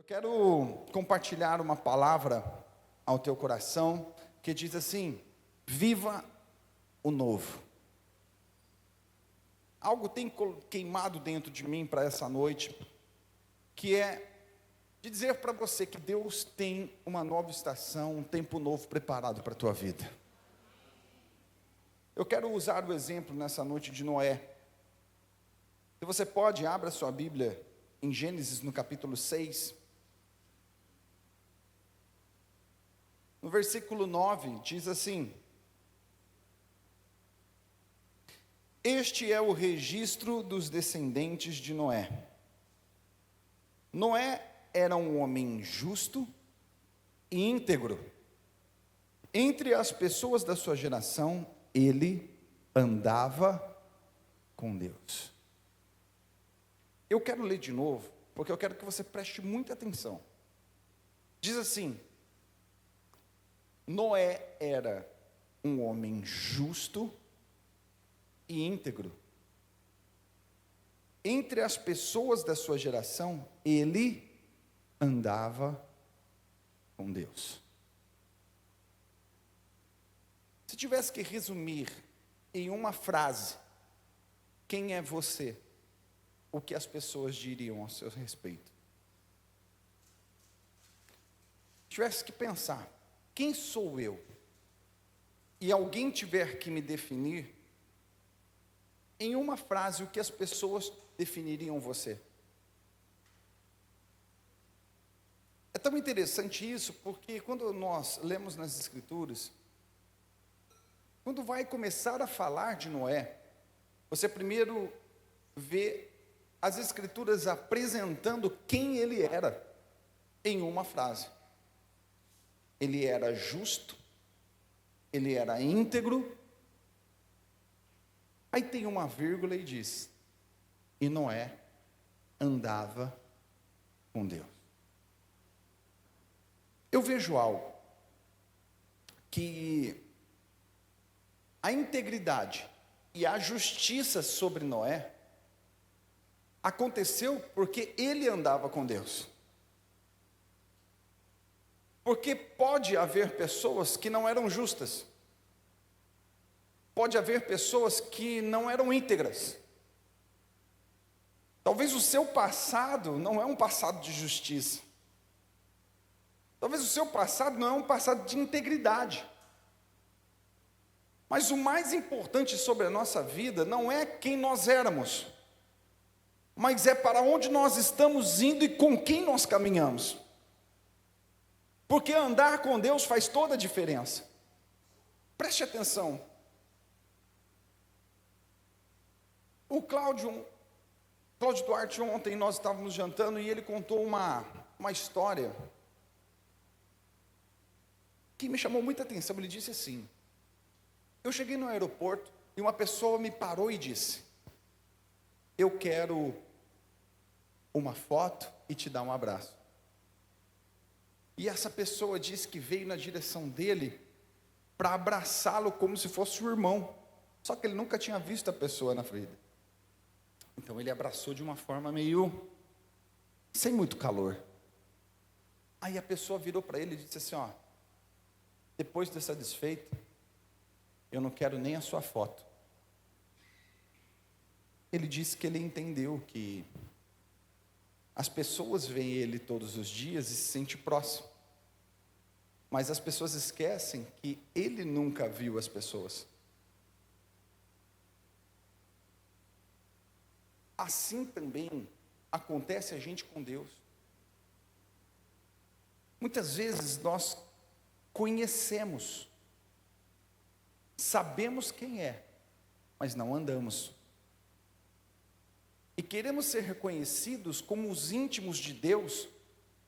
Eu quero compartilhar uma palavra ao teu coração que diz assim: viva o novo. Algo tem queimado dentro de mim para essa noite, que é de dizer para você que Deus tem uma nova estação, um tempo novo preparado para a tua vida. Eu quero usar o exemplo nessa noite de Noé. Se você pode, abra sua Bíblia em Gênesis no capítulo 6. No versículo 9 diz assim: este é o registro dos descendentes de Noé. Noé era um homem justo e íntegro. Entre as pessoas da sua geração, ele andava com Deus. Eu quero ler de novo, porque eu quero que você preste muita atenção. Diz assim: Noé era um homem justo e íntegro. Entre as pessoas da sua geração, ele andava com Deus. Se tivesse que resumir em uma frase, quem é você? O que as pessoas diriam a seu respeito? Se tivesse que pensar, quem sou eu? E alguém tiver que me definir, em uma frase, o que as pessoas definiriam você? É tão interessante isso, porque quando nós lemos nas Escrituras, quando vai começar a falar de Noé, você primeiro vê as Escrituras apresentando quem ele era, em uma frase. Ele era justo, ele era íntegro. Aí tem uma vírgula e diz: e Noé andava com Deus. Eu vejo algo, que a integridade e a justiça sobre Noé aconteceu porque ele andava com Deus. Porque pode haver pessoas que não eram justas, pode haver pessoas que não eram íntegras. Talvez o seu passado não é um passado de justiça. Talvez o seu passado não é um passado de integridade. Mas o mais importante sobre a nossa vida não é quem nós éramos, mas é para onde nós estamos indo e com quem nós caminhamos. Porque andar com Deus faz toda a diferença. Preste atenção. O Cláudio Duarte, ontem nós estávamos jantando e ele contou uma história que me chamou muita atenção. Ele disse assim: eu cheguei no aeroporto e uma pessoa me parou e disse: eu quero uma foto e te dar um abraço. E essa pessoa disse que veio na direção dele para abraçá-lo como se fosse o irmão. Só que ele nunca tinha visto a pessoa na vida. Então ele abraçou de uma forma meio sem muito calor. Aí a pessoa virou para ele e disse assim: ó, depois de satisfeito, eu não quero nem a sua foto. Ele disse que ele entendeu que as pessoas veem ele todos os dias e se sente próximo. Mas as pessoas esquecem que ele nunca viu as pessoas. Assim também acontece a gente com Deus. Muitas vezes nós conhecemos, sabemos quem é, mas não andamos. E queremos ser reconhecidos como os íntimos de Deus,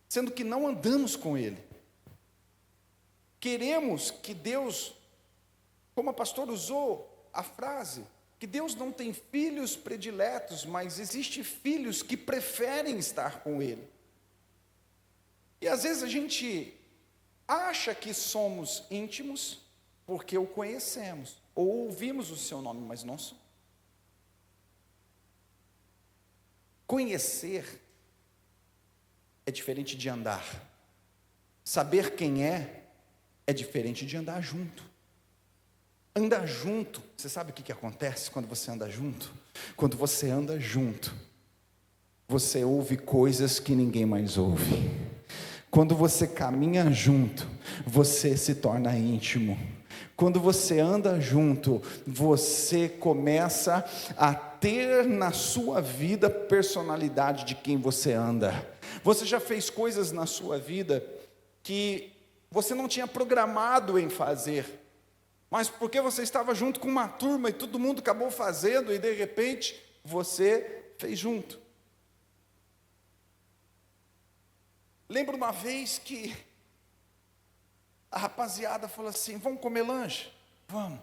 sendo que não andamos com Ele. Queremos que Deus, como a pastora usou a frase, que Deus não tem filhos prediletos, mas existe filhos que preferem estar com Ele. E às vezes a gente acha que somos íntimos porque o conhecemos, ou ouvimos o seu nome, mas não somos. Conhecer é diferente de andar. Saber quem é diferente de andar junto. Andar junto, você sabe o que acontece quando você anda junto? Quando você anda junto, você ouve coisas que ninguém mais ouve. Quando você caminha junto, você se torna íntimo. Quando você anda junto, você começa a ter na sua vida personalidade de quem você anda. Você já fez coisas na sua vida que você não tinha programado em fazer, mas porque você estava junto com uma turma e todo mundo acabou fazendo e de repente você fez junto. Lembro uma vez que a rapaziada falou assim: vamos comer lanche? Vamos.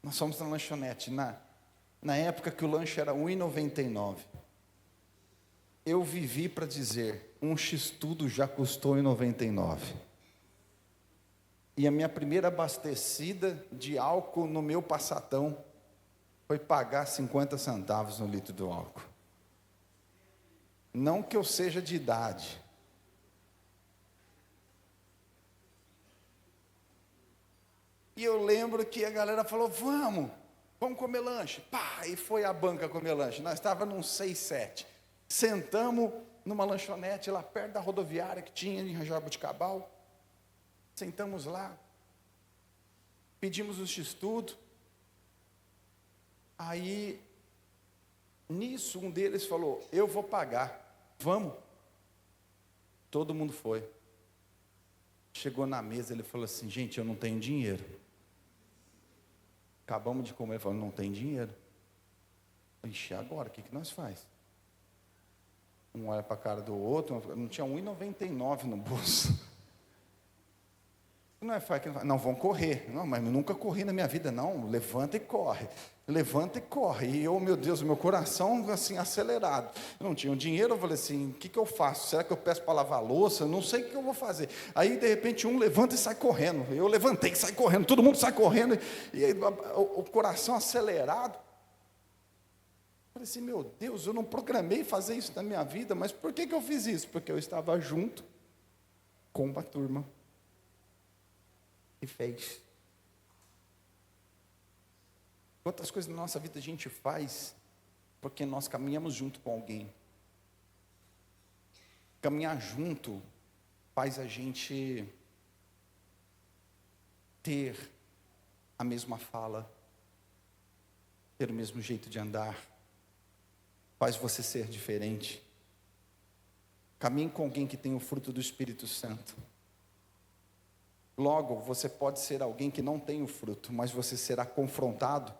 Nós fomos na lanchonete, na época que o lanche era R$ 1,99. Eu vivi para dizer, um x-tudo já custou R$ 1,99. E a minha primeira abastecida de álcool no meu passatão foi pagar 50 centavos no litro do álcool. Não que eu seja de idade. E eu lembro que a galera falou: vamos comer lanche. Pá, e foi a banca comer lanche. Nós estávamos num 6, 7. Sentamos numa lanchonete lá perto da rodoviária que tinha em Jaboticabal. Sentamos lá. Pedimos o x-tudo. Aí, nisso, um deles falou: eu vou pagar. Vamos. Todo mundo foi. Chegou na mesa, ele falou assim: gente, eu não tenho dinheiro. Acabamos de comer, ele falou: não tem dinheiro. Ixi, agora, o que nós faz? Um olha para a cara do outro, não tinha R$ 1,99 no bolso. Não é fácil, não, vão correr. Não, mas eu nunca corri na minha vida, não. Levanta e corre. Levanta e corre. E eu, meu Deus, meu coração assim acelerado. Eu não tinha dinheiro, eu falei assim: o que eu faço? Será que eu peço para lavar a louça? Eu não sei o que eu vou fazer. Aí, de repente, um levanta e sai correndo. Eu levantei e saí correndo. Todo mundo sai correndo. E aí, o coração acelerado. Eu falei assim: meu Deus, eu não programei fazer isso na minha vida, mas por que eu fiz isso? Porque eu estava junto com uma turma. E fez. Quantas coisas na nossa vida a gente faz porque nós caminhamos junto com alguém. Caminhar junto faz a gente ter a mesma fala, ter o mesmo jeito de andar, faz você ser diferente. Caminhe com alguém que tem o fruto do Espírito Santo. Logo, você pode ser alguém que não tem o fruto, mas você será confrontado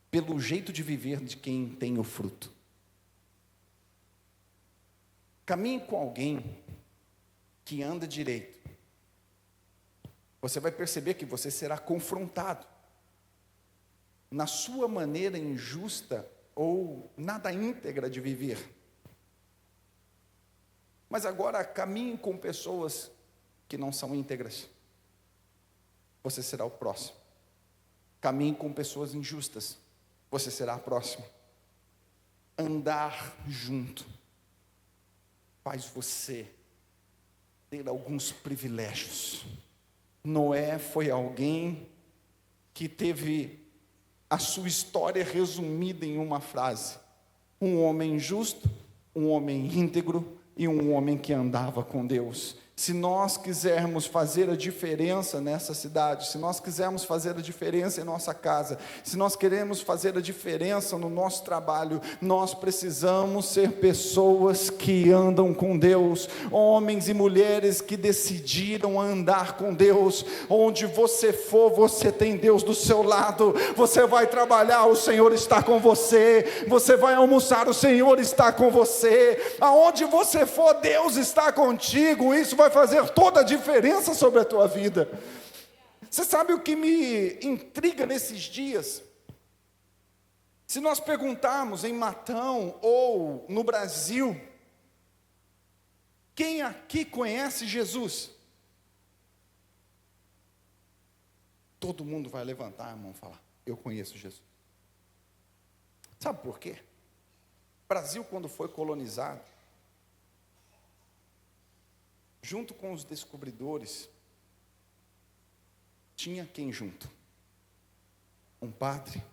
pelo jeito de viver de quem tem o fruto. Caminhe com alguém que anda direito. Você vai perceber que você será confrontado na sua maneira injusta ou nada íntegra de viver. Mas agora caminhe com pessoas que não são íntegras. Você será o próximo. Caminhe com pessoas injustas. Você será a próxima. Andar junto faz você ter alguns privilégios. Noé foi alguém que teve a sua história resumida em uma frase: um homem justo, um homem íntegro e um homem que andava com Deus. Se nós quisermos fazer a diferença nessa cidade, se nós quisermos fazer a diferença em nossa casa, se nós queremos fazer a diferença no nosso trabalho, nós precisamos ser pessoas que andam com Deus, homens e mulheres que decidiram andar com Deus. Onde você for, você tem Deus do seu lado. Você vai trabalhar, o Senhor está com você. Você vai almoçar, o Senhor está com você. Aonde você for, Deus está contigo. Isso vai fazer toda a diferença sobre a tua vida. Você sabe o que me intriga nesses dias? Se nós perguntarmos em Matão ou no Brasil, quem aqui conhece Jesus? Todo mundo vai levantar a mão e falar: eu conheço Jesus. Sabe por quê? O Brasil, quando foi colonizado, junto com os descobridores, tinha quem junto? Um padre.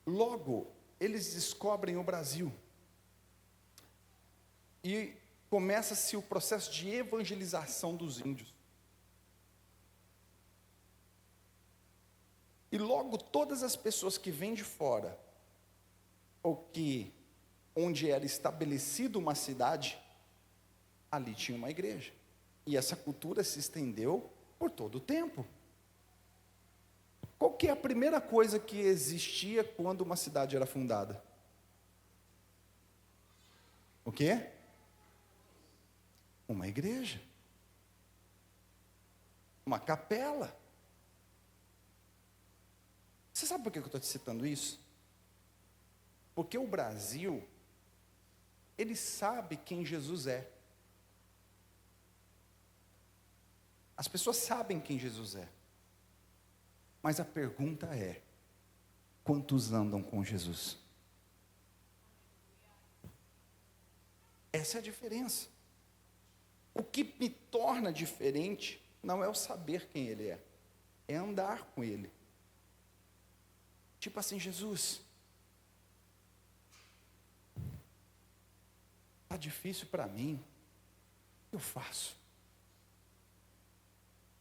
Logo, eles descobrem o Brasil. E começa-se o processo de evangelização dos índios. E logo todas as pessoas que vêm de fora, ou que onde era estabelecida uma cidade, ali tinha uma igreja. E essa cultura se estendeu por todo o tempo. Qual que é a primeira coisa que existia quando uma cidade era fundada? O quê? Uma igreja. Uma capela. Você sabe por que eu estou te citando isso? Porque o Brasil, ele sabe quem Jesus é. As pessoas sabem quem Jesus é. Mas a pergunta é: quantos andam com Jesus? Essa é a diferença. O que me torna diferente não é o saber quem Ele é andar com Ele. Tipo assim, Jesus, está difícil para mim, o que eu faço?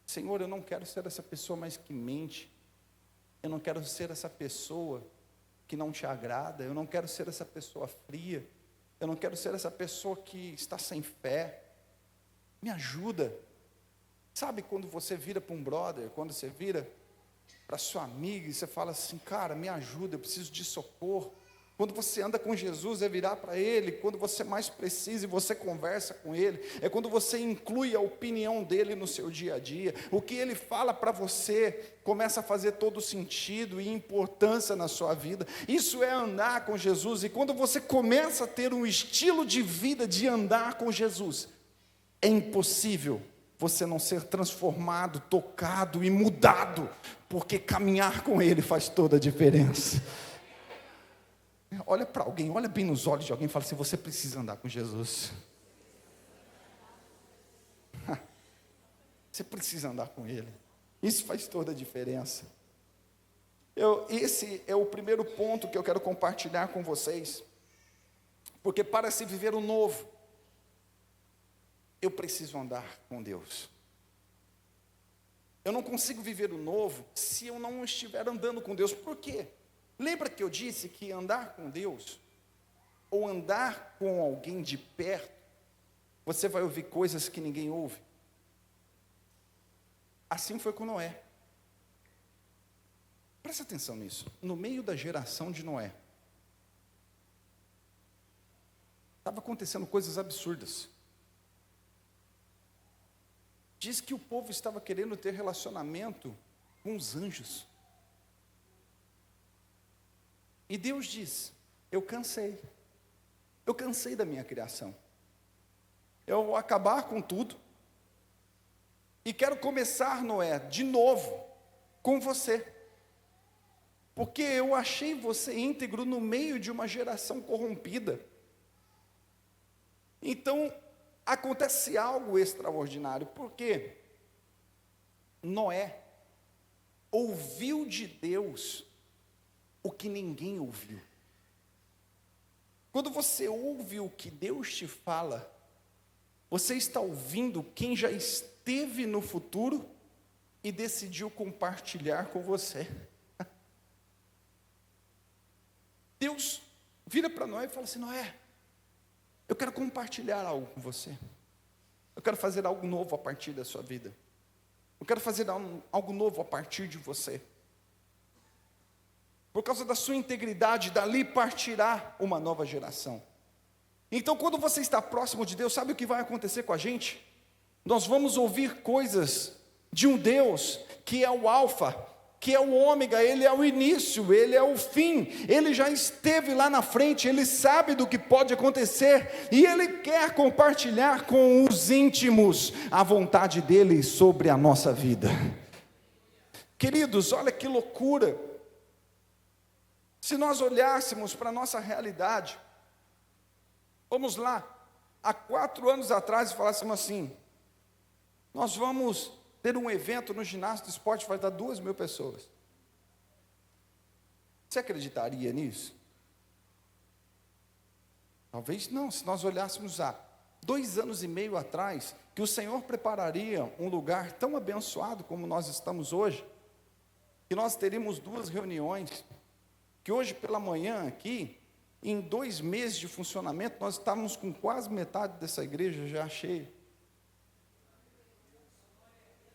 Senhor, eu não quero ser essa pessoa mais que mente, eu não quero ser essa pessoa que não te agrada, eu não quero ser essa pessoa fria, eu não quero ser essa pessoa que está sem fé, me ajuda. Sabe quando você vira para um brother, quando você vira para sua amiga e você fala assim, cara, me ajuda, eu preciso de socorro. Quando você anda com Jesus, é virar para Ele. Quando você mais precisa e você conversa com Ele, é quando você inclui a opinião dEle no seu dia a dia. O que Ele fala para você começa a fazer todo sentido e importância na sua vida. Isso é andar com Jesus. E quando você começa a ter um estilo de vida de andar com Jesus, é impossível você não ser transformado, tocado e mudado, porque caminhar com Ele faz toda a diferença. Olha para alguém, olha bem nos olhos de alguém e fala assim, você precisa andar com Jesus. Você precisa andar com Ele. Isso faz toda a diferença. Esse é o primeiro ponto que eu quero compartilhar com vocês. Porque para se viver o novo, eu preciso andar com Deus. Eu não consigo viver o novo se eu não estiver andando com Deus. Por quê? Lembra que eu disse que andar com Deus, ou andar com alguém de perto, você vai ouvir coisas que ninguém ouve? Assim foi com Noé. Presta atenção nisso. No meio da geração de Noé, estava acontecendo coisas absurdas. Diz que o povo estava querendo ter relacionamento com os anjos. E Deus diz, eu cansei da minha criação, eu vou acabar com tudo, e quero começar, Noé, de novo, com você, porque eu achei você íntegro no meio de uma geração corrompida. Então, acontece algo extraordinário, porque Noé ouviu de Deus o que ninguém ouviu. Quando você ouve o que Deus te fala, você está ouvindo quem já esteve no futuro e decidiu compartilhar com você. Deus vira para Noé e fala assim, Noé, eu quero compartilhar algo com você. Eu quero fazer algo novo a partir da sua vida. Eu quero fazer algo novo a partir de você. Por causa da sua integridade, dali partirá uma nova geração. Então, quando você está próximo de Deus, sabe o que vai acontecer com a gente? Nós vamos ouvir coisas de um Deus que é o alfa, que é o ômega, Ele é o início, Ele é o fim, Ele já esteve lá na frente, Ele sabe do que pode acontecer, e Ele quer compartilhar com os íntimos a vontade dEle sobre a nossa vida. Queridos, olha que loucura. Se nós olhássemos para a nossa realidade, Vamos lá, há 4 anos atrás falássemos assim, nós vamos ter um evento no ginásio do esporte, vai dar 2.000 pessoas. Você acreditaria nisso? Talvez não, se nós olhássemos há 2 anos e meio atrás, que o Senhor prepararia um lugar tão abençoado como nós estamos hoje, que nós teríamos 2 reuniões, que hoje pela manhã aqui, em 2 meses de funcionamento, nós estávamos com quase metade dessa igreja já cheia.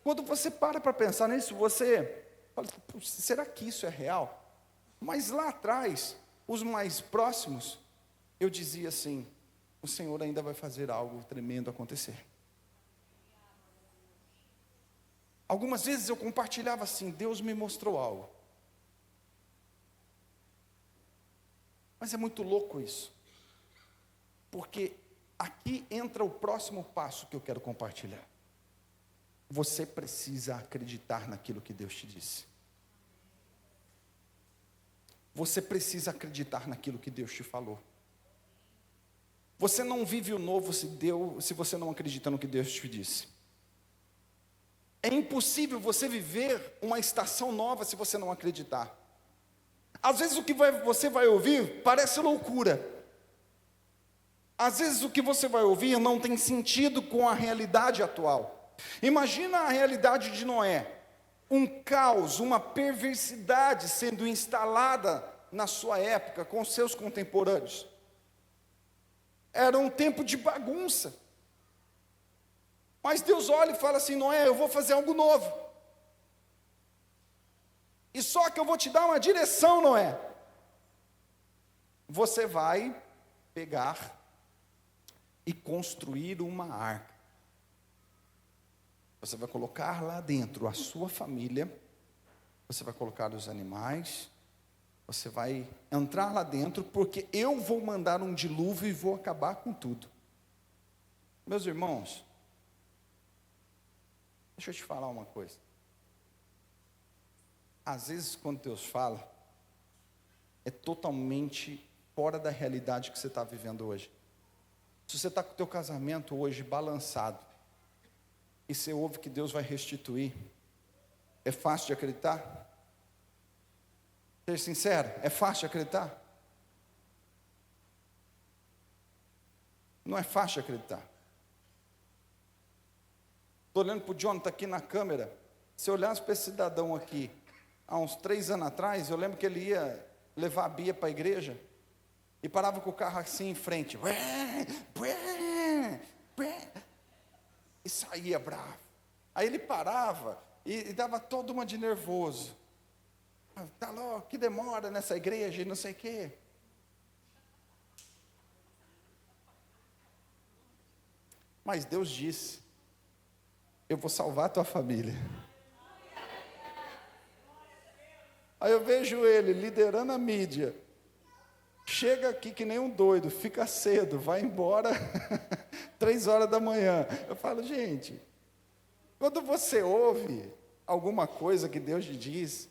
Quando você para pensar nisso, você fala, será que isso é real? Mas lá atrás, os mais próximos, eu dizia assim, o Senhor ainda vai fazer algo tremendo acontecer. Algumas vezes eu compartilhava assim, Deus me mostrou algo. Mas é muito louco isso. Porque aqui entra o próximo passo que eu quero compartilhar. Você precisa acreditar naquilo que Deus te disse. Você precisa acreditar naquilo que Deus te falou. Você não vive o novo se você não acredita no que Deus te disse. É impossível você viver uma estação nova se você não acreditar. Às vezes o que você vai ouvir parece loucura. Às vezes o que você vai ouvir não tem sentido com a realidade atual. Imagina a realidade de Noé. Um caos, uma perversidade sendo instalada na sua época com seus contemporâneos. Era um tempo de bagunça. Mas Deus olha e fala assim, Noé, eu vou fazer algo novo. E só que eu vou te dar uma direção, Noé. Você vai pegar e construir uma arca. Você vai colocar lá dentro a sua família, você vai colocar os animais, você vai entrar lá dentro, porque eu vou mandar um dilúvio e vou acabar com tudo. Meus irmãos, deixa eu te falar uma coisa. Às vezes, quando Deus fala, é totalmente fora da realidade que você está vivendo hoje. Se você está com o teu casamento hoje balançado, e você ouve que Deus vai restituir, é fácil de acreditar? Ser sincero, é fácil de acreditar? Não é fácil de acreditar. Estou olhando para o Jonathan aqui na câmera. Se eu olhasse para esse cidadão aqui, há uns 3 anos atrás, eu lembro que ele ia levar a Bia para a igreja, e parava com o carro assim em frente, e saía bravo. Aí ele parava e dava toda uma de nervoso. Tá louco, que demora nessa igreja e não sei o quê. Mas Deus disse, eu vou salvar a tua família. Aí eu vejo ele liderando a mídia. Chega aqui que nem um doido, fica cedo, vai embora 3 horas da manhã. Eu falo, gente, quando você ouve alguma coisa que Deus te diz,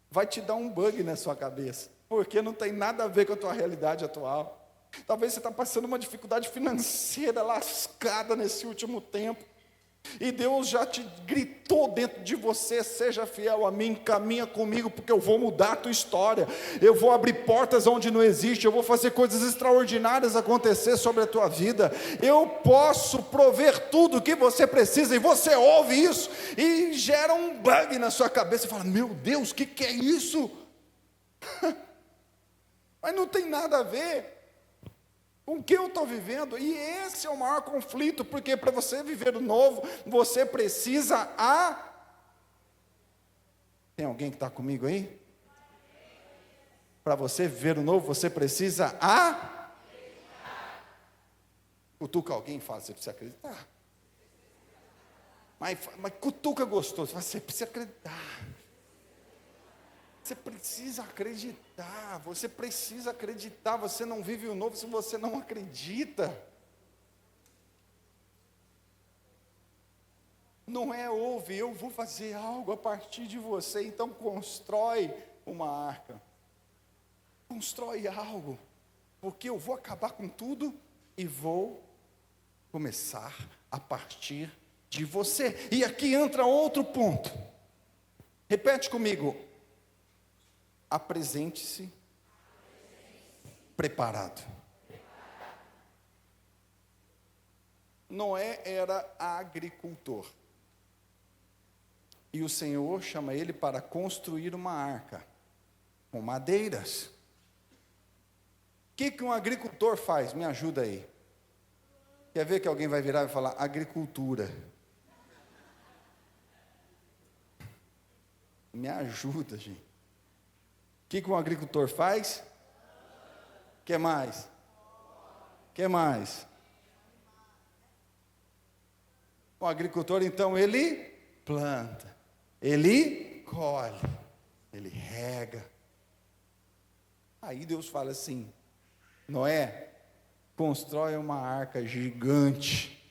vai te dar um bug na sua cabeça, porque não tem nada a ver com a tua realidade atual. Talvez você está passando uma dificuldade financeira lascada nesse último tempo, e Deus já te gritou dentro de você, seja fiel a mim, caminha comigo, porque eu vou mudar a tua história, eu vou abrir portas onde não existe, eu vou fazer coisas extraordinárias acontecer sobre a tua vida, eu posso prover tudo o que você precisa, e você ouve isso, e gera um bug na sua cabeça, e fala, meu Deus, o que é isso? Mas não tem nada a ver com o que eu estou vivendo, e esse é o maior conflito, porque para você viver o novo, você precisa Tem alguém que está comigo aí? Para você viver o novo, você precisa Cutuca alguém e fala, você precisa acreditar. Mas cutuca gostoso, você precisa acreditar. Você precisa acreditar, você não vive o novo se você não acredita. Não é ouve, eu vou fazer algo a partir de você, então constrói uma arca. Constrói algo, porque eu vou acabar com tudo e vou começar a partir de você. E aqui entra outro ponto. Repete comigo. Apresente-se preparado. Noé era agricultor. E o Senhor chama ele para construir uma arca com madeiras. O que um agricultor faz? Me ajuda aí. Quer ver que alguém vai virar e falar agricultura? Me ajuda, gente. O que um agricultor faz? Que mais? Que mais? O agricultor, então, ele planta, ele colhe, ele rega. Aí Deus fala assim: Noé, constrói uma arca gigante.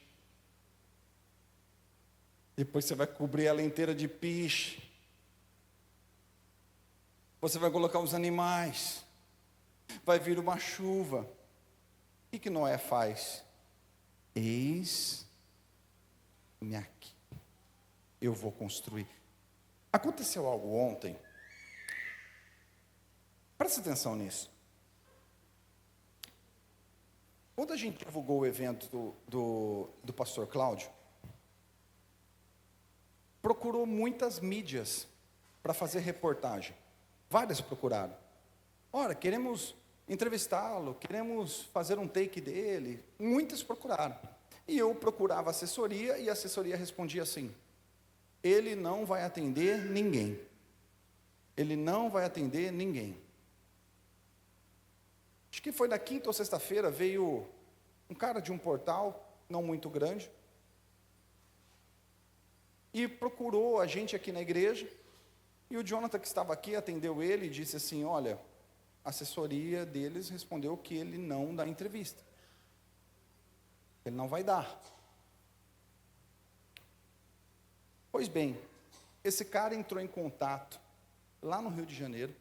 Depois você vai cobrir ela inteira de piche. Você vai colocar os animais. Vai vir uma chuva. O que Noé faz? Eis-me aqui. Eu vou construir. Aconteceu algo ontem. Presta atenção nisso. Quando a gente divulgou o evento do pastor Cláudio, procurou muitas mídias para fazer reportagem. Várias procuraram. Ora, queremos entrevistá-lo, queremos fazer um take dele. Muitas procuraram. E eu procurava assessoria, e a assessoria respondia assim: ele não vai atender ninguém. Ele não vai atender ninguém. Acho que foi na quinta ou sexta-feira, veio um cara de um portal, não muito grande, e procurou a gente aqui na igreja, e o Jonathan, que estava aqui, atendeu ele e disse assim: olha, a assessoria deles respondeu que ele não dá entrevista. Ele não vai dar. Pois bem, esse cara entrou em contato lá no Rio de Janeiro,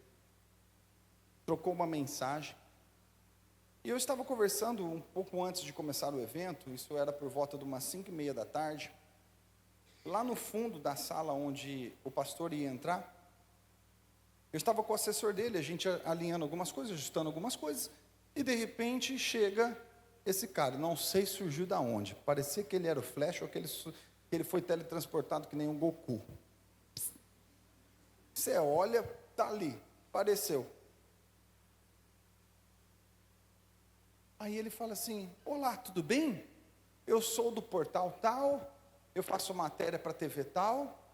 trocou uma mensagem, e eu estava conversando um pouco antes de começar o evento, isso era por volta de umas 5:30 da tarde, lá no fundo da sala onde o pastor ia entrar. Eu estava com o assessor dele, a gente alinhando algumas coisas, ajustando algumas coisas, e de repente chega esse cara, não sei surgiu da onde, parecia que ele era o Flash ou que ele foi teletransportado que nem um Goku. Você olha, tá ali, apareceu. Aí ele fala assim: olá, tudo bem? Eu sou do portal tal, eu faço matéria para a TV tal,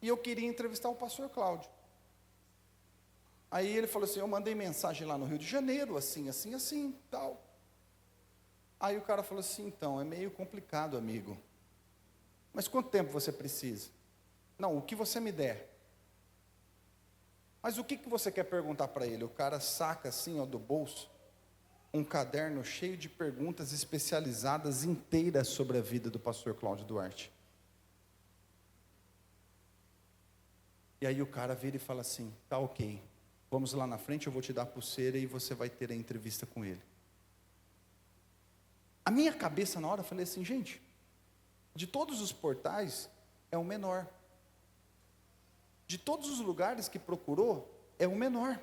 e eu queria entrevistar o pastor Cláudio. Aí ele falou assim: eu mandei mensagem lá no Rio de Janeiro, assim, assim, assim, tal. Aí o cara falou assim: então, é meio complicado, amigo. Mas quanto tempo você precisa? Não, o que você me der. Mas o que você quer perguntar para ele? O cara saca assim, ó, do bolso, um caderno cheio de perguntas especializadas inteiras sobre a vida do pastor Cláudio Duarte. E aí o cara vira e fala assim: tá ok, vamos lá na frente, eu vou te dar a pulseira e você vai ter a entrevista com ele. A minha cabeça na hora, eu falei assim: gente, de todos os portais, é o menor. De todos os lugares que procurou, é o menor.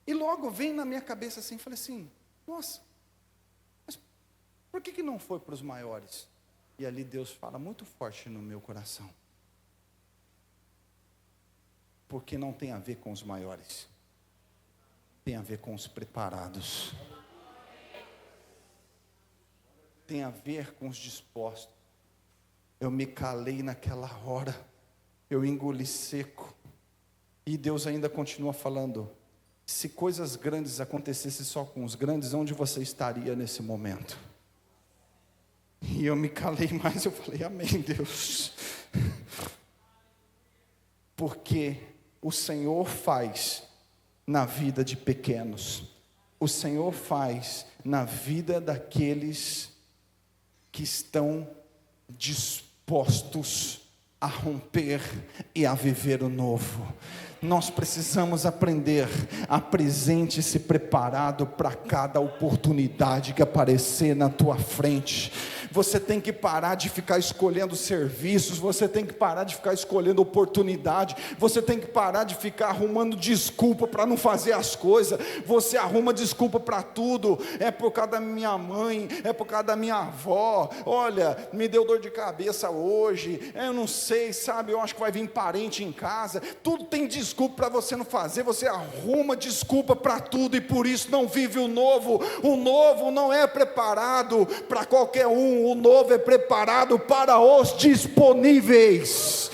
E logo vem na minha cabeça assim, falei assim: nossa, mas por que não foi para os maiores? E ali Deus fala muito forte no meu coração: porque não tem a ver com os maiores, tem a ver com os preparados, tem a ver com os dispostos. Eu me calei naquela hora, eu engoli seco, e Deus ainda continua falando: se coisas grandes acontecessem só com os grandes, onde você estaria nesse momento? E eu me calei mais, eu falei: amém, Deus. Porque o Senhor faz na vida de pequenos, o Senhor faz na vida daqueles que estão dispostos a romper e a viver o novo. Nós precisamos aprender a presente-se preparado para cada oportunidade que aparecer na tua frente. Você tem que parar de ficar escolhendo serviços, você tem que parar de ficar escolhendo oportunidade, você tem que parar de ficar arrumando desculpa para não fazer as coisas. Você arruma desculpa para tudo, é por causa da minha mãe, é por causa da minha avó, olha, me deu dor de cabeça hoje, eu não sei, sabe, eu acho que vai vir parente em casa, tudo tem desculpa para você não fazer, você arruma desculpa para tudo e por isso não vive o novo não é preparado para qualquer um, o novo é preparado para os disponíveis.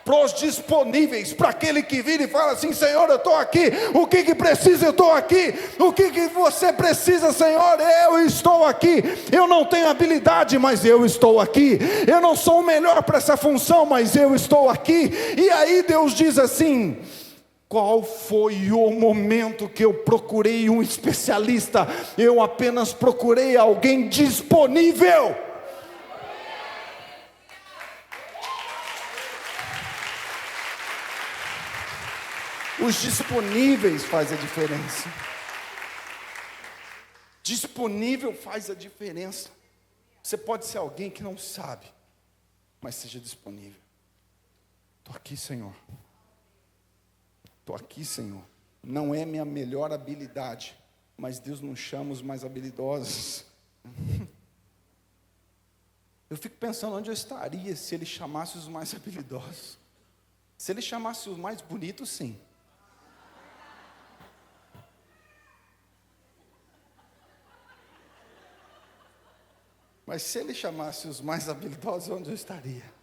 Para os disponíveis, para aquele que vira e fala assim: Senhor, eu estou aqui, o que precisa, eu estou aqui, o que você precisa, Senhor, eu estou aqui, eu não tenho habilidade, mas eu estou aqui, eu não sou o melhor para essa função, mas eu estou aqui. E aí Deus diz assim: qual foi o momento que eu procurei um especialista? Eu apenas procurei alguém disponível. Os disponíveis fazem a diferença. Disponível faz a diferença. Você pode ser alguém que não sabe, mas seja disponível. Estou aqui, Senhor. Estou aqui, Senhor. Não é minha melhor habilidade, mas Deus não chama os mais habilidosos. Eu fico pensando onde eu estaria se Ele chamasse os mais habilidosos. Se Ele chamasse os mais bonitos, sim. Mas se Ele chamasse os mais habilidosos, onde eu estaria?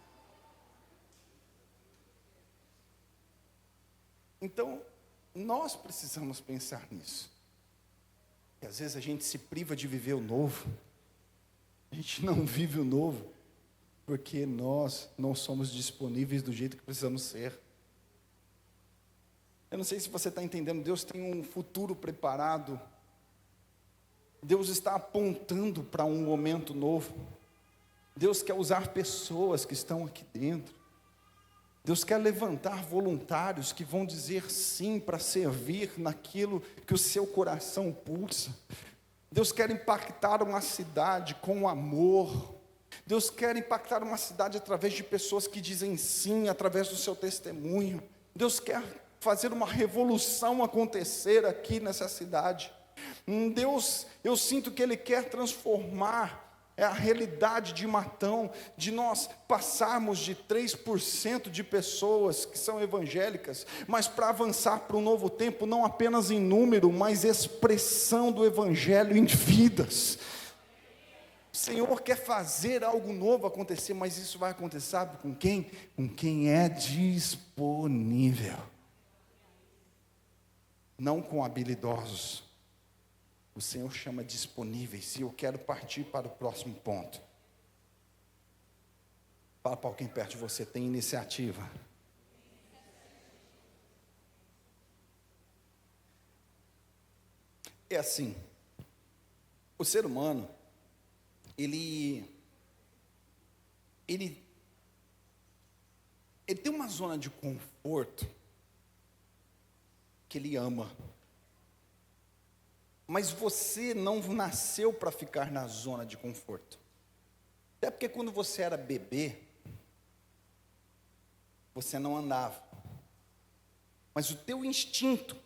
Então, nós precisamos pensar nisso. E às vezes a gente se priva de viver o novo. A gente não vive o novo, porque nós não somos disponíveis do jeito que precisamos ser. Eu não sei se você está entendendo, Deus tem um futuro preparado. Deus está apontando para um momento novo. Deus quer usar pessoas que estão aqui dentro. Deus quer levantar voluntários que vão dizer sim para servir naquilo que o seu coração pulsa. Deus quer impactar uma cidade com amor. Deus quer impactar uma cidade através de pessoas que dizem sim, através do seu testemunho. Deus quer fazer uma revolução acontecer aqui nessa cidade. Deus, eu sinto que Ele quer transformar a realidade de Matão, de nós passarmos de 3% de pessoas que são evangélicas, mas para avançar para um novo tempo, não apenas em número, mas expressão do evangelho em vidas. O Senhor quer fazer algo novo acontecer, mas isso vai acontecer, sabe com quem? Com quem é disponível, não com habilidosos. O Senhor chama disponíveis, e eu quero partir para o próximo ponto. Fala para alguém perto de você: tem iniciativa. É assim, o ser humano, ele tem uma zona de conforto que ele ama. Mas você não nasceu para ficar na zona de conforto. Até porque quando você era bebê, você não andava. Mas o teu instinto,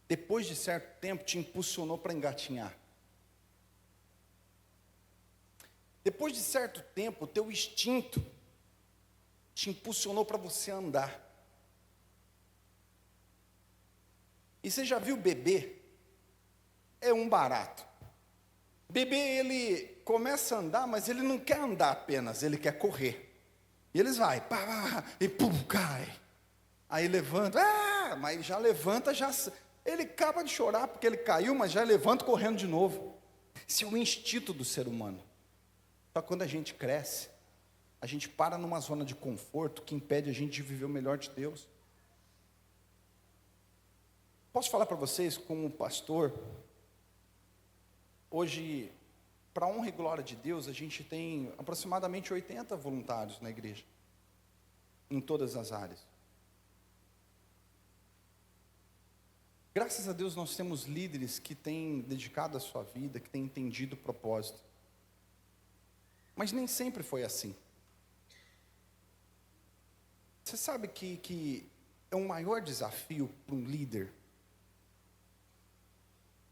depois de certo tempo, te impulsionou para engatinhar. Depois de certo tempo, o teu instinto te impulsionou para você andar. E você já viu bebê? É um barato. Bebê, ele começa a andar, mas ele não quer andar apenas, ele quer correr. E eles vai, pá, e pum, cai. Aí levanta, mas já levanta, ele acaba de chorar porque ele caiu, mas já levanta correndo de novo. Esse é o instinto do ser humano. Só que quando a gente cresce, a gente para numa zona de conforto que impede a gente de viver o melhor de Deus. Posso falar para vocês, como pastor, hoje para a honra e glória de Deus, a gente tem aproximadamente 80 voluntários na igreja, em todas as áreas. Graças a Deus nós temos líderes que têm dedicado a sua vida, que têm entendido o propósito. Mas nem sempre foi assim. Você sabe que é um maior desafio para um líder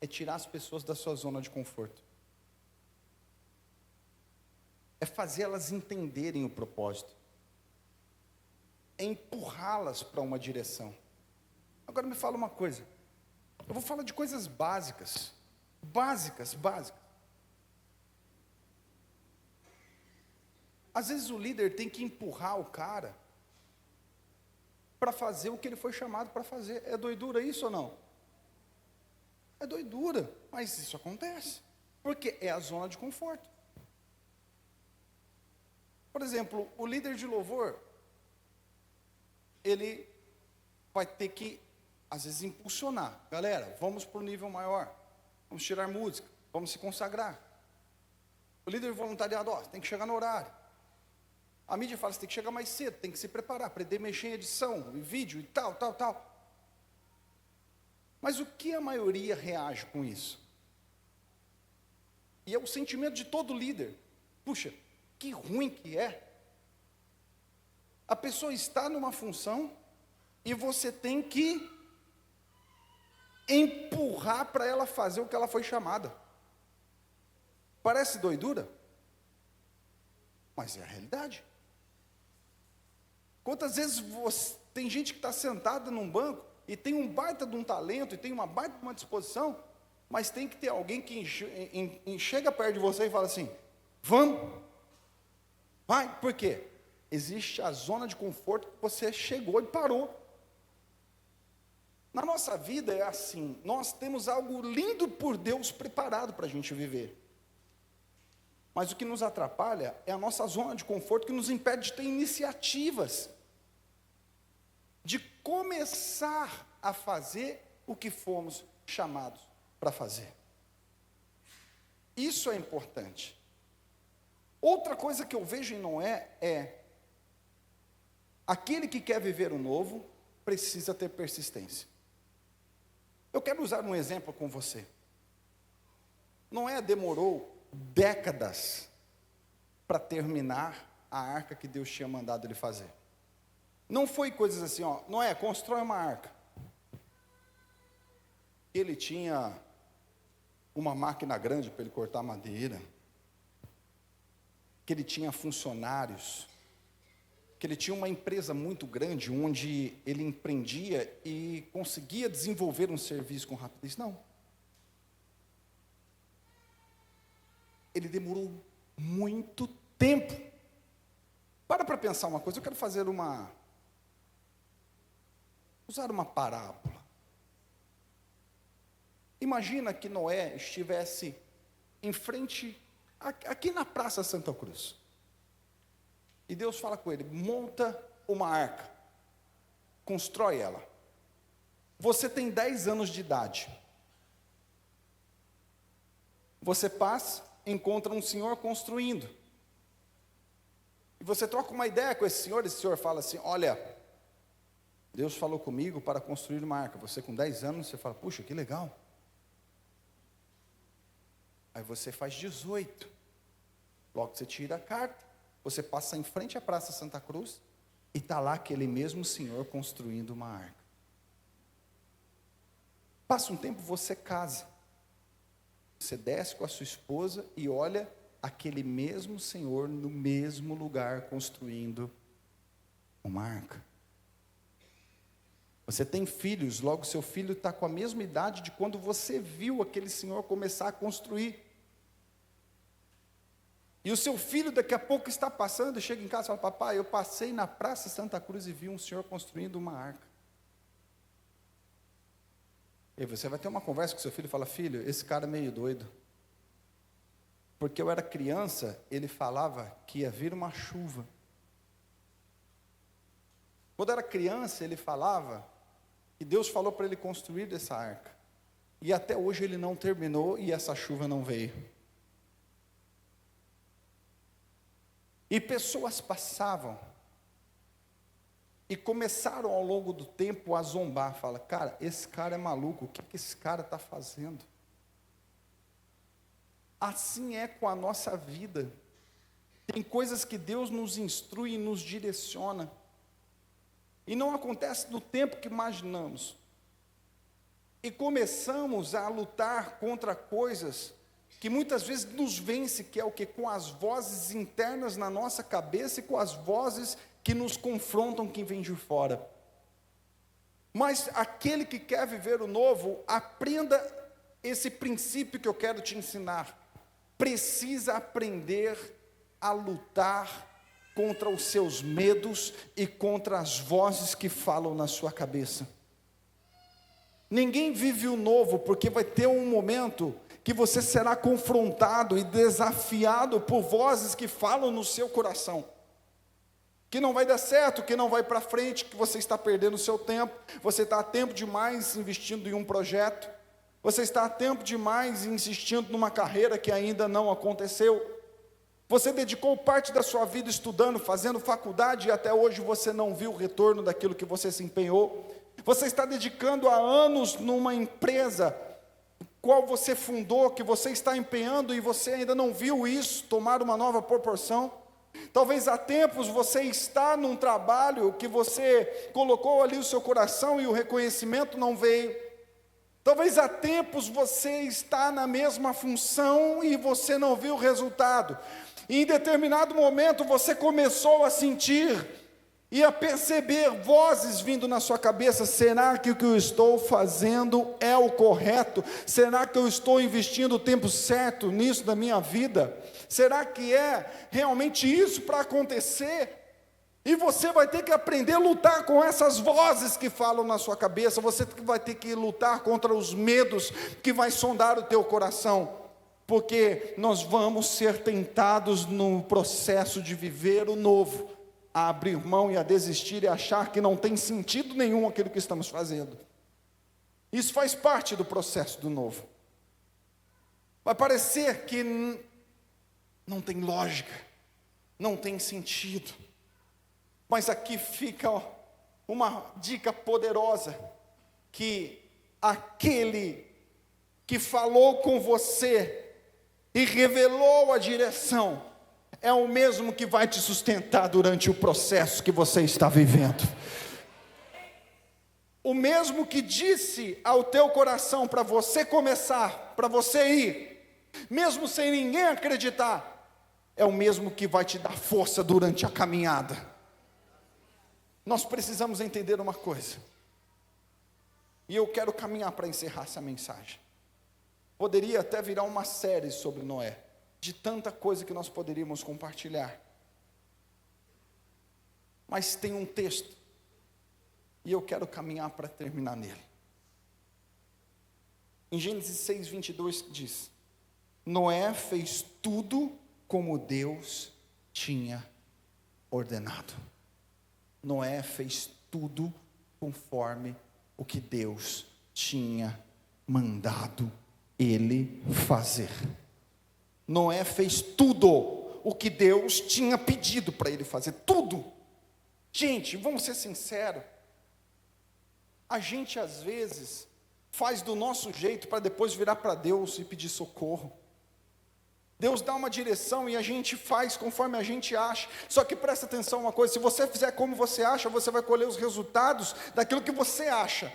é tirar as pessoas da sua zona de conforto. É fazer elas entenderem o propósito. É empurrá-las para uma direção. Agora me fala uma coisa. Eu vou falar de coisas básicas. Básicas. Às vezes o líder tem que empurrar o cara para fazer o que ele foi chamado para fazer. É doidura isso ou não? É doidura, mas isso acontece. Porque é a zona de conforto. Por exemplo, o líder de louvor, ele vai ter que, às vezes, impulsionar. Galera, vamos para o nível maior. Vamos tirar música. Vamos se consagrar. O líder de voluntariado, tem que chegar no horário. A mídia fala, você tem que chegar mais cedo, tem que se preparar, aprender a mexer em edição, em vídeo e tal. Mas o que a maioria reage com isso? E é o sentimento de todo líder. Puxa, que ruim que é. A pessoa está numa função e você tem que empurrar para ela fazer o que ela foi chamada. Parece doidura? Mas é a realidade. Quantas vezes tem gente que está sentada num banco e tem um baita de um talento, e tem uma baita de uma disposição, mas tem que ter alguém que chega perto de você e fala assim, vamos, vai, por quê? Existe a zona de conforto que você chegou e parou. Na nossa vida é assim, nós temos algo lindo por Deus preparado para a gente viver. Mas o que nos atrapalha é a nossa zona de conforto, que nos impede de ter iniciativas, de começar a fazer o que fomos chamados para fazer. Isso é importante. Outra coisa que eu vejo em Noé é, aquele que quer viver o novo, precisa ter persistência. Eu quero usar um exemplo com você. Noé demorou décadas para terminar a arca que Deus tinha mandado ele fazer. Não foi coisas assim, Noé, constrói uma arca. Ele tinha uma máquina grande para ele cortar madeira, que ele tinha funcionários, que ele tinha uma empresa muito grande, onde ele empreendia e conseguia desenvolver um serviço com rapidez. Não. Ele demorou muito tempo. Para pensar uma coisa, eu quero fazer usar uma parábola. Imagina que Noé estivesse em frente, aqui na Praça Santa Cruz. E Deus fala com ele, monta uma arca, constrói ela. Você tem 10 anos de idade. Você passa, encontra um senhor construindo. E você troca uma ideia com esse senhor fala assim, olha, Deus falou comigo para construir uma arca. Você com 10 anos, você fala, puxa, que legal. Aí você faz 18. Logo você tira a carta, você passa em frente à Praça Santa Cruz, e está lá aquele mesmo senhor construindo uma arca. Passa um tempo, você casa. Você desce com a sua esposa e olha aquele mesmo senhor no mesmo lugar construindo uma arca. Você tem filhos, logo seu filho está com a mesma idade de quando você viu aquele senhor começar a construir. E o seu filho daqui a pouco está passando, chega em casa e fala, papai, eu passei na Praça Santa Cruz e vi um senhor construindo uma arca. E você vai ter uma conversa com seu filho e fala, filho, esse cara é meio doido. Porque eu era criança, ele falava que ia vir uma chuva. Quando eu era criança, ele falava que Deus falou para ele construir essa arca. E até hoje ele não terminou e essa chuva não veio. E pessoas passavam e começaram ao longo do tempo a zombar. Fala, cara, esse cara é maluco, o que esse cara está fazendo? Assim é com a nossa vida. Tem coisas que Deus nos instrui e nos direciona. E não acontece no tempo que imaginamos. E começamos a lutar contra coisas que muitas vezes nos vence, que é o que? Com as vozes internas na nossa cabeça e com as vozes que nos confrontam, que vêm de fora. Mas aquele que quer viver o novo, aprenda esse princípio que eu quero te ensinar. Precisa aprender a lutar contra os seus medos e contra as vozes que falam na sua cabeça. Ninguém vive o novo, porque vai ter um momento que você será confrontado e desafiado por vozes que falam no seu coração, que não vai dar certo, que não vai para frente, que você está perdendo o seu tempo, você está a tempo demais investindo em um projeto, você está a tempo demais insistindo numa carreira que ainda não aconteceu, você dedicou parte da sua vida estudando, fazendo faculdade, e até hoje você não viu o retorno daquilo que você se empenhou. Você está dedicando há anos numa empresa, qual você fundou, que você está empenhando, e você ainda não viu isso tomar uma nova proporção. Talvez há tempos você está num trabalho que você colocou ali o seu coração e o reconhecimento não veio. Talvez há tempos você está na mesma função e você não viu o resultado. E em determinado momento você começou a sentir e a perceber vozes vindo na sua cabeça: será que o que eu estou fazendo é o correto? Será que eu estou investindo o tempo certo nisso da minha vida? Será que é realmente isso para acontecer? E você vai ter que aprender a lutar com essas vozes que falam na sua cabeça. Você vai ter que lutar contra os medos que vai sondar o teu coração. Porque nós vamos ser tentados no processo de viver o novo, a abrir mão e a desistir e achar que não tem sentido nenhum aquilo que estamos fazendo. Isso faz parte do processo do novo. Vai parecer que não tem lógica, não tem sentido. Mas aqui fica uma dica poderosa, que aquele que falou com você e revelou a direção, é o mesmo que vai te sustentar durante o processo que você está vivendo. O mesmo que disse ao teu coração para você começar, para você ir, mesmo sem ninguém acreditar, é o mesmo que vai te dar força durante a caminhada. Nós precisamos entender uma coisa, e eu quero caminhar para encerrar essa mensagem. Poderia até virar uma série sobre Noé, de tanta coisa que nós poderíamos compartilhar. Mas tem um texto, e eu quero caminhar para terminar nele. Em Gênesis 6:22 diz: Noé fez tudo como Deus tinha ordenado. Noé fez tudo conforme o que Deus tinha mandado ele fazer. Noé fez tudo o que Deus tinha pedido para ele fazer, tudo. Gente, vamos ser sinceros, a gente às vezes faz do nosso jeito para depois virar para Deus e pedir socorro. Deus dá uma direção e a gente faz conforme a gente acha. Só que presta atenção uma coisa: se você fizer como você acha, você vai colher os resultados daquilo que você acha.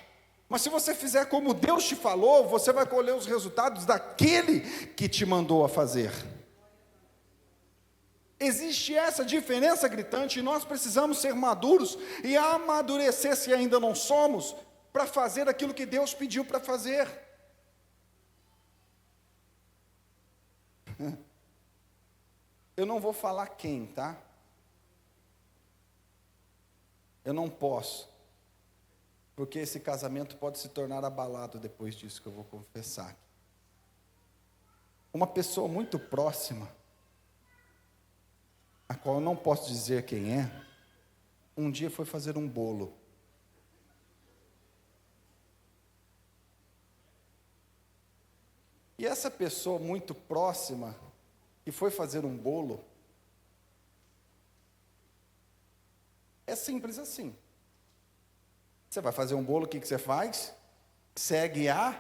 Mas se você fizer como Deus te falou, você vai colher os resultados daquele que te mandou a fazer. Existe essa diferença gritante, e nós precisamos ser maduros e amadurecer, se ainda não somos, para fazer aquilo que Deus pediu para fazer. Eu não vou falar quem, tá? Eu não posso, porque esse casamento pode se tornar abalado depois disso que eu vou confessar. Uma pessoa muito próxima, a qual eu não posso dizer quem é, um dia foi fazer um bolo. E essa pessoa muito próxima, que foi fazer um bolo, É simples assim. Você vai fazer um bolo, o que você faz? Segue a...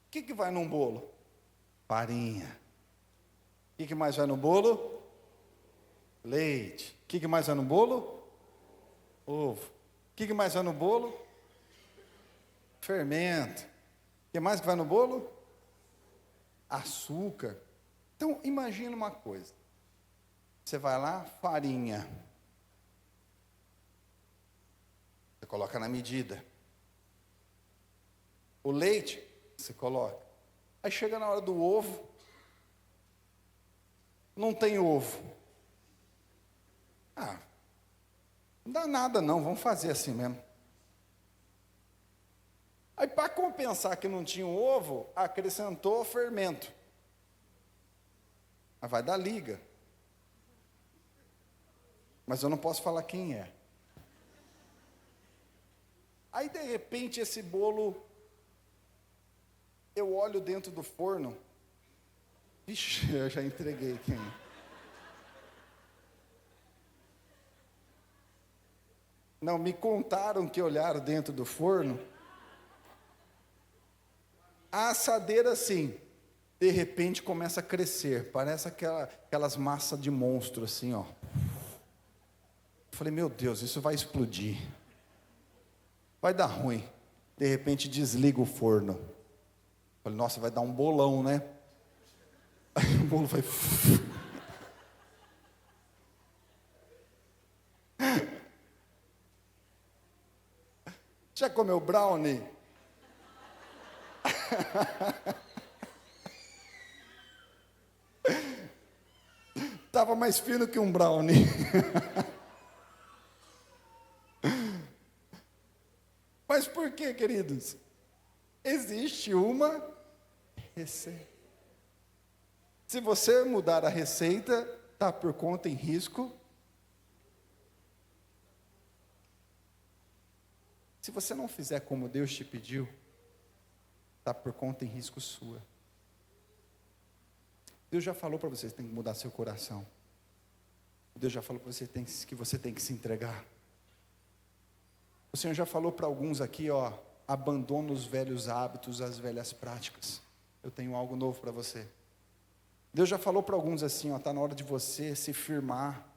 O que vai num bolo? Farinha. O que mais vai no bolo? Leite. O que mais vai no bolo? Ovo. O que mais vai no bolo? Fermento. O que mais que vai no bolo? Açúcar. Então, imagina uma coisa. Você vai lá, farinha. Você coloca na medida. O leite, você coloca. Aí chega na hora do ovo. Não tem ovo. Não dá nada não, vamos fazer assim mesmo. Aí para compensar que não tinha um ovo, acrescentou fermento. Mas vai dar liga. Mas eu não posso falar quem é. Aí de repente esse bolo, eu olho dentro do forno. Vixe, eu já entreguei quem é. Não, me contaram que olharam dentro do forno. A assadeira assim, de repente começa a crescer. Parece aquelas massas de monstro assim, ó. Eu falei, meu Deus, isso vai explodir. Vai dar ruim. De repente desliga o forno. Eu falei, nossa, vai dar um bolão, né? Aí o bolo vai... Já comeu brownie? Estava mais fino que um brownie. Mas por quê, queridos? Existe uma receita. Se você mudar a receita, está por conta em risco. Se você não fizer como Deus te pediu, está por conta em risco sua. Deus já falou para você que tem que mudar seu coração. Deus já falou para você que você tem que se entregar. O Senhor já falou para alguns aqui, ó, abandona os velhos hábitos, as velhas práticas. Eu tenho algo novo para você. Deus já falou para alguns assim, ó, está na hora de você se firmar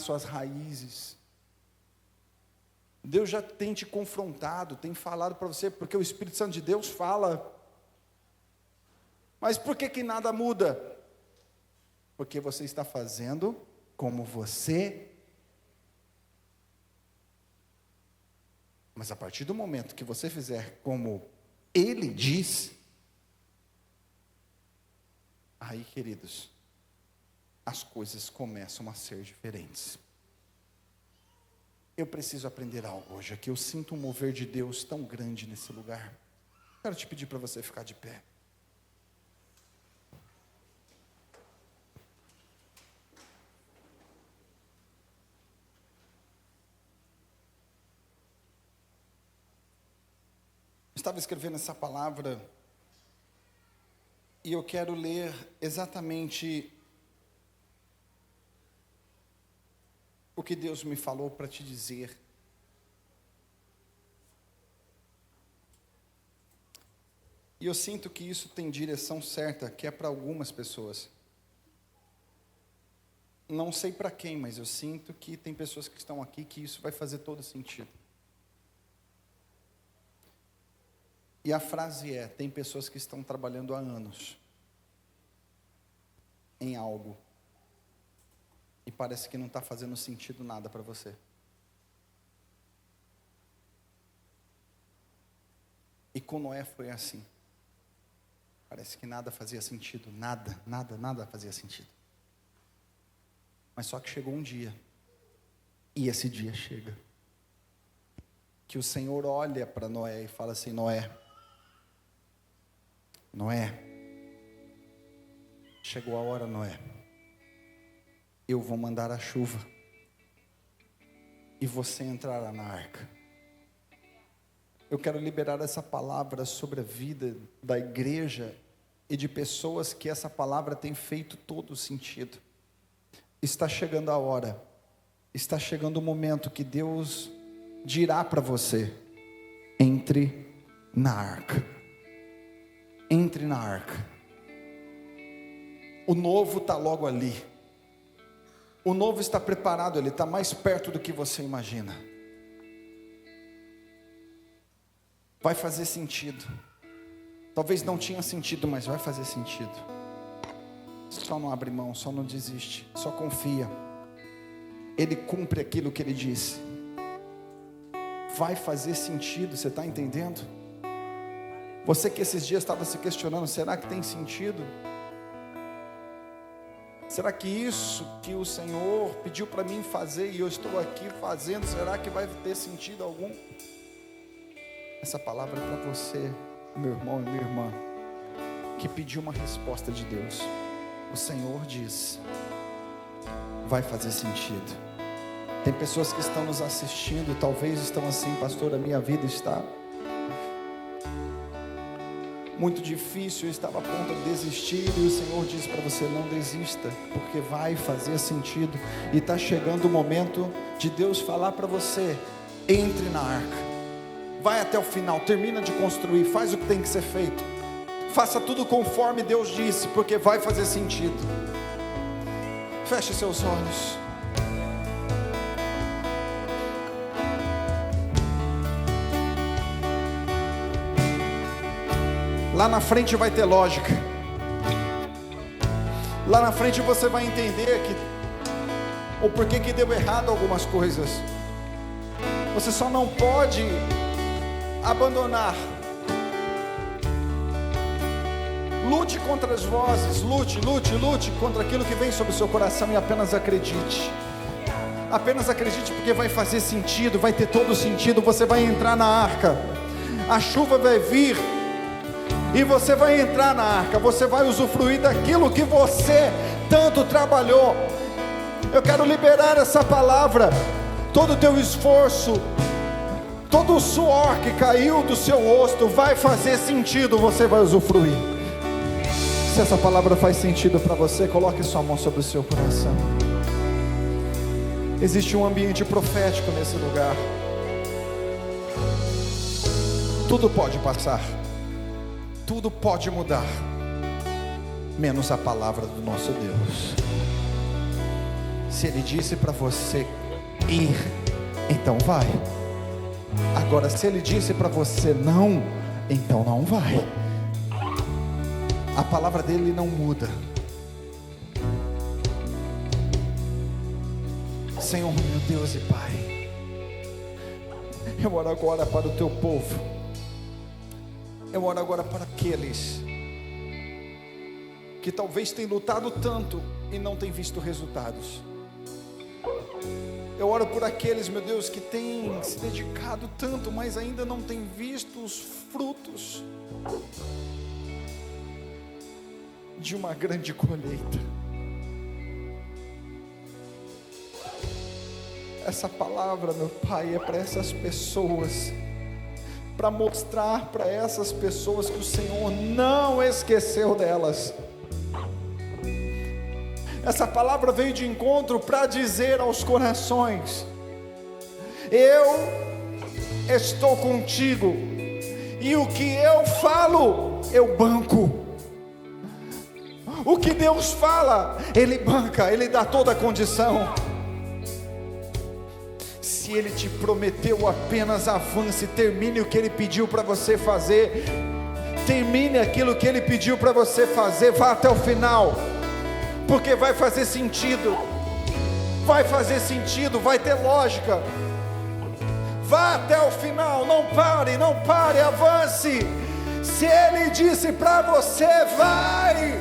suas raízes. Deus já tem te confrontado, tem falado para você, porque o Espírito Santo de Deus fala. Mas por que nada muda? Porque você está fazendo como você. Mas a partir do momento que você fizer como Ele diz, aí, queridos, as coisas começam a ser diferentes. Eu preciso aprender algo hoje aqui. Eu sinto um mover de Deus tão grande nesse lugar. Quero te pedir para você ficar de pé. Eu estava escrevendo essa palavra e eu quero ler exatamente o que Deus me falou para te dizer. E eu sinto que isso tem direção certa, que é para algumas pessoas. Não sei para quem, mas eu sinto que tem pessoas que estão aqui que isso vai fazer todo sentido. E a frase é: tem pessoas que estão trabalhando há anos em algo e parece que não está fazendo sentido nada para você. E com Noé foi assim. Parece que nada fazia sentido, nada fazia sentido. Mas só que chegou um dia, e esse dia chega, que o Senhor olha para Noé e fala assim: Noé, chegou a hora, Noé. Eu vou mandar a chuva e você entrará na arca. Eu quero liberar essa palavra sobre a vida da igreja e de pessoas que essa palavra tem feito todo o sentido. Está chegando a hora, está chegando o momento que Deus dirá para você: entre na arca. Entre na arca. O novo está logo ali. O novo está preparado, ele está mais perto do que você imagina. Vai fazer sentido. Talvez não tinha sentido, mas vai fazer sentido. Só não abre mão, só não desiste, só confia. Ele cumpre aquilo que ele disse. Vai fazer sentido, você está entendendo? Você que esses dias estava se questionando, será que tem sentido? Será que isso que o Senhor pediu para mim fazer e eu estou aqui fazendo, será que vai ter sentido algum? Essa palavra é para você, meu irmão e minha irmã, que pediu uma resposta de Deus. O Senhor diz: vai fazer sentido. Tem pessoas que estão nos assistindo e talvez estão assim: pastor, a minha vida está muito difícil, eu estava a ponto de desistir, e o Senhor diz para você: não desista, porque vai fazer sentido, e está chegando o momento de Deus falar para você: entre na arca, vai até o final, termina de construir, faz o que tem que ser feito, faça tudo conforme Deus disse, porque vai fazer sentido. Feche seus olhos. Lá na frente vai ter lógica. Lá na frente você vai entender o porquê que deu errado algumas coisas. Você só não pode abandonar. Lute contra as vozes, lute contra aquilo que vem sobre o seu coração e apenas acredite. Apenas acredite, porque vai fazer sentido, vai ter todo sentido. Você vai entrar na arca, a chuva vai vir e você vai entrar na arca, você vai usufruir daquilo que você tanto trabalhou. Eu quero liberar essa palavra. Todo o teu esforço, todo o suor que caiu do seu rosto vai fazer sentido, você vai usufruir. Se essa palavra faz sentido para você, coloque sua mão sobre o seu coração. Existe um ambiente profético nesse lugar. Tudo pode passar, tudo pode mudar, menos a palavra do nosso Deus. Se Ele disse para você ir, então vai. Agora, se Ele disse para você não, então não vai. A palavra dele não muda. Senhor, meu Deus e Pai, eu oro agora para o teu povo. Eu oro agora para aqueles que talvez tenham lutado tanto e não têm visto resultados. Eu oro por aqueles, meu Deus, que têm se dedicado tanto, mas ainda não têm visto os frutos de uma grande colheita. Essa palavra, meu Pai, é para essas pessoas, para mostrar para essas pessoas que o Senhor não esqueceu delas. Essa palavra veio de encontro para dizer aos corações: eu estou contigo, e o que eu falo, eu banco. O que Deus fala, Ele banca, Ele dá toda a condição. Se Ele te prometeu, apenas avance, termine o que Ele pediu para você fazer, termine aquilo que Ele pediu para você fazer, vá até o final, porque vai fazer sentido, vai ter lógica. Vá até o final, não pare, avance. Se Ele disse para você, vai.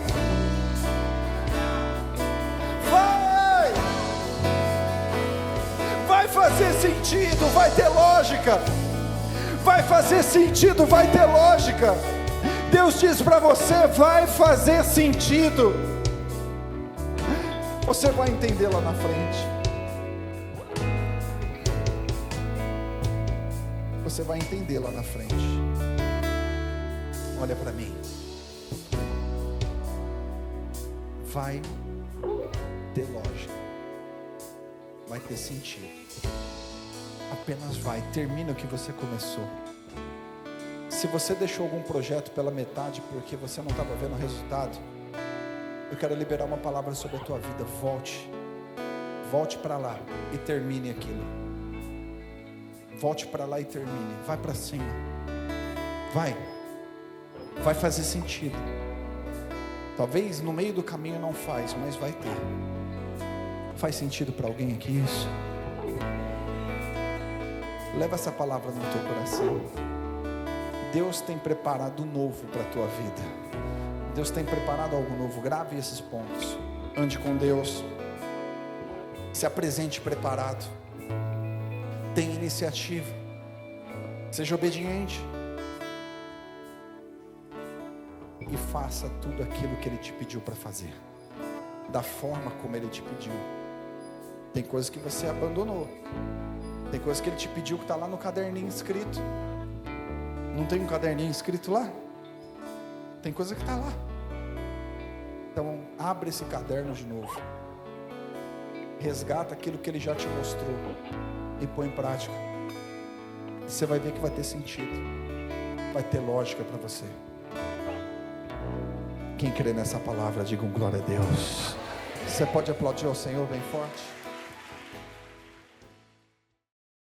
Vai fazer sentido, vai ter lógica. Vai fazer sentido, vai ter lógica. Deus diz para você, vai fazer sentido. Você vai entender lá na frente. Você vai entender lá na frente. Olha para mim. vai ter lógica, vai ter sentido. Apenas vai, termina o que você começou. Se você deixou algum projeto pela metade porque você não estava vendo o resultado, eu quero liberar uma palavra sobre a tua vida. Volte para lá e termine aquilo. Volte para lá e termine. Vai para cima. Vai fazer sentido. Talvez no meio do caminho não faz, mas vai ter. Faz sentido para alguém aqui isso? Leva essa palavra no teu coração. Deus tem preparado novo para a tua vida. Deus tem preparado algo novo. Grave esses pontos. Ande com Deus. Se apresente preparado. Tenha iniciativa. Seja obediente. E faça tudo aquilo que Ele te pediu para fazer, da forma como Ele te pediu. Tem coisas que você abandonou. Tem coisas que Ele te pediu que está lá no caderninho escrito. Não tem um caderninho escrito lá? Tem coisa que está lá. Então abre esse caderno de novo. Resgata aquilo que Ele já te mostrou e põe em prática. Você vai ver que vai ter sentido. Vai ter lógica para você. Quem crê nessa palavra, diga um glória a Deus. Você pode aplaudir ao Senhor bem forte?